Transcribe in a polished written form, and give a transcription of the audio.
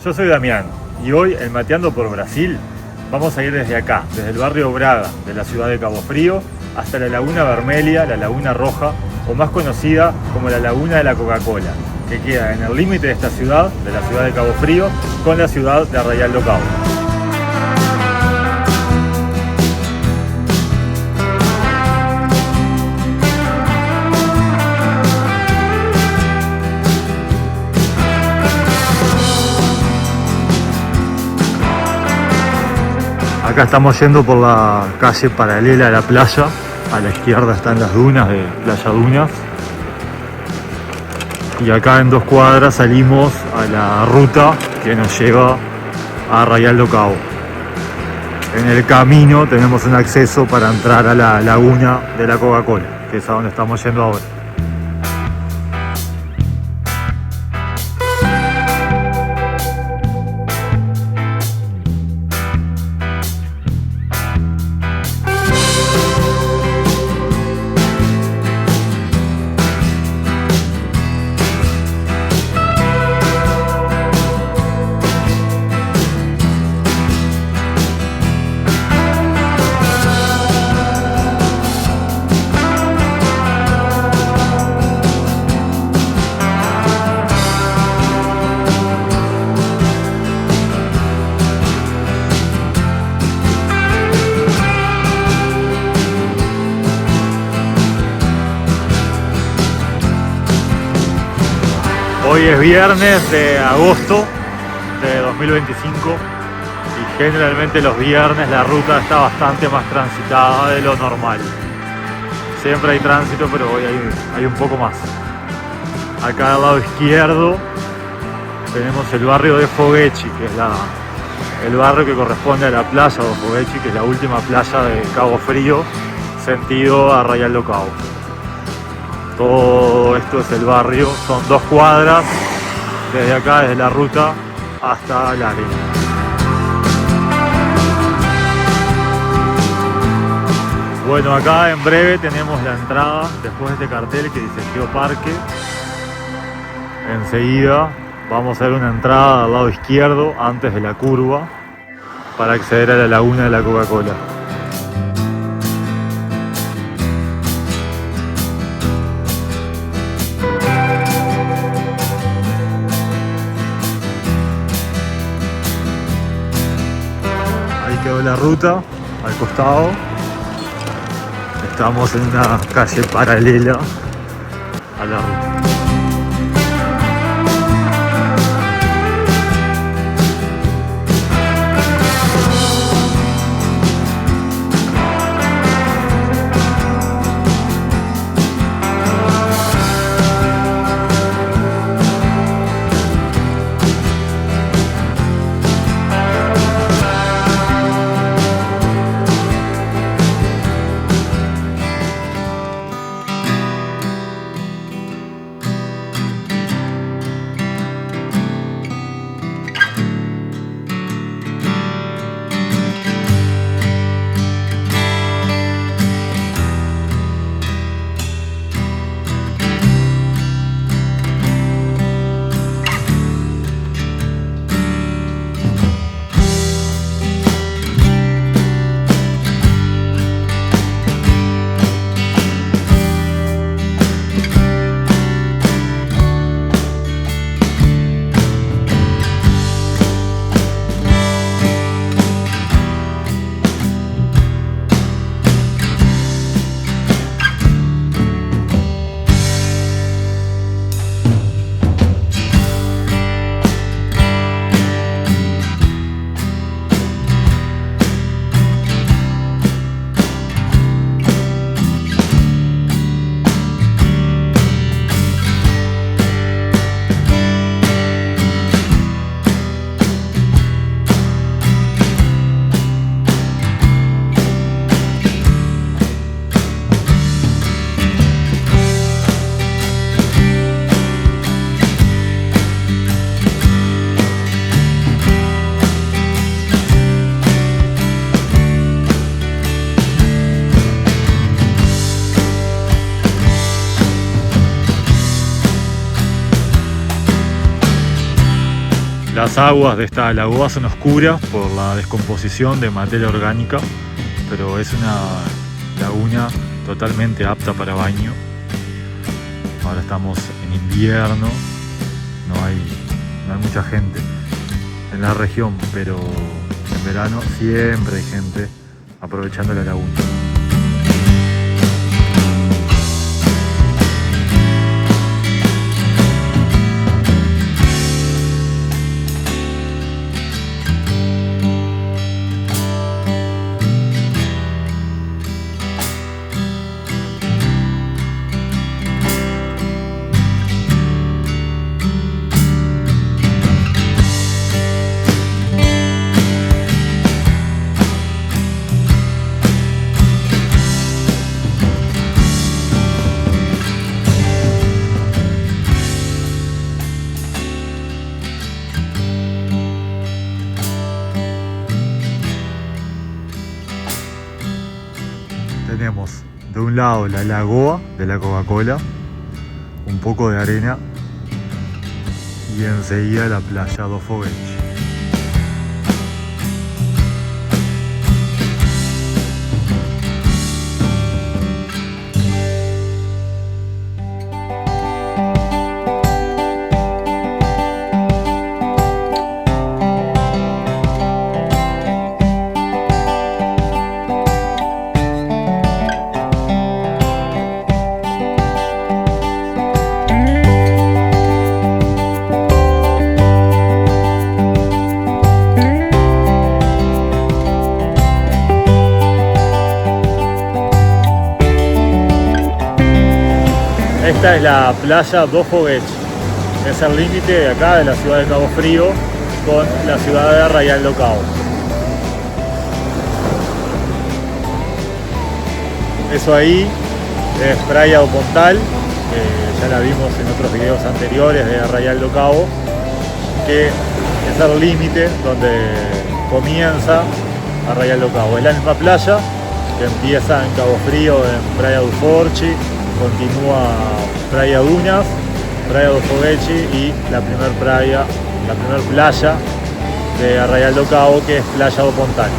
Yo soy Damián y hoy en Mateando por Brasil vamos a ir desde acá, desde el barrio Braga de la ciudad de Cabo Frío hasta la Laguna Vermelha, la Laguna Roja o más conocida como la Laguna de la Coca-Cola, que queda en el límite de esta ciudad, de la ciudad de Cabo Frío, con la ciudad de Arraial do Cabo. Acá estamos yendo por la calle paralela a la playa. A la izquierda están las dunas de Playa Dunas. Y acá en 2 cuadras salimos a la ruta que nos lleva a Arraial do Cabo. En el camino tenemos un acceso para entrar a la laguna de la Coca-Cola, que es a donde estamos yendo ahora. Hoy es viernes de agosto de 2025 y generalmente los viernes la ruta está bastante más transitada de lo normal. Siempre hay tránsito, pero hoy hay un poco más. Acá al lado izquierdo tenemos el barrio de Foguechi, que es el barrio que corresponde a la playa de Foguechi, que es la última playa de Cabo Frío, sentido Arraial do Cabo. Todo esto es el barrio, son 2 cuadras desde acá, desde la ruta hasta la arena. Bueno, acá en breve tenemos la entrada, después de este cartel que dice Geoparque. Enseguida vamos a ver una entrada al lado izquierdo, antes de la curva, para acceder a la laguna de la Coca-Cola. Quedó la ruta al costado. Estamos en una calle paralela a la ruta. Las aguas de esta lagoa son oscuras por la descomposición de materia orgánica, pero es una laguna totalmente apta para baño. Ahora estamos en invierno, no hay mucha gente en la región, pero en verano siempre hay gente aprovechando la laguna. Tenemos de un lado la lagoa de la Coca-Cola, un poco de arena y enseguida la playa do Foguete. Esta es la playa do Foguete, es el límite de acá de la ciudad de Cabo Frío con la ciudad de Arraial do Cabo. Eso ahí es Praia do Pontal, que ya la vimos en otros videos anteriores de Arraial do Cabo, que es el límite donde comienza Arraial do Cabo. Es la misma playa que empieza en Cabo Frío, en Praia do Forte, continúa Praia Dunas, Praia do Foguete y la primer playa de Arraial do Cabo, que es Playa do Pontal.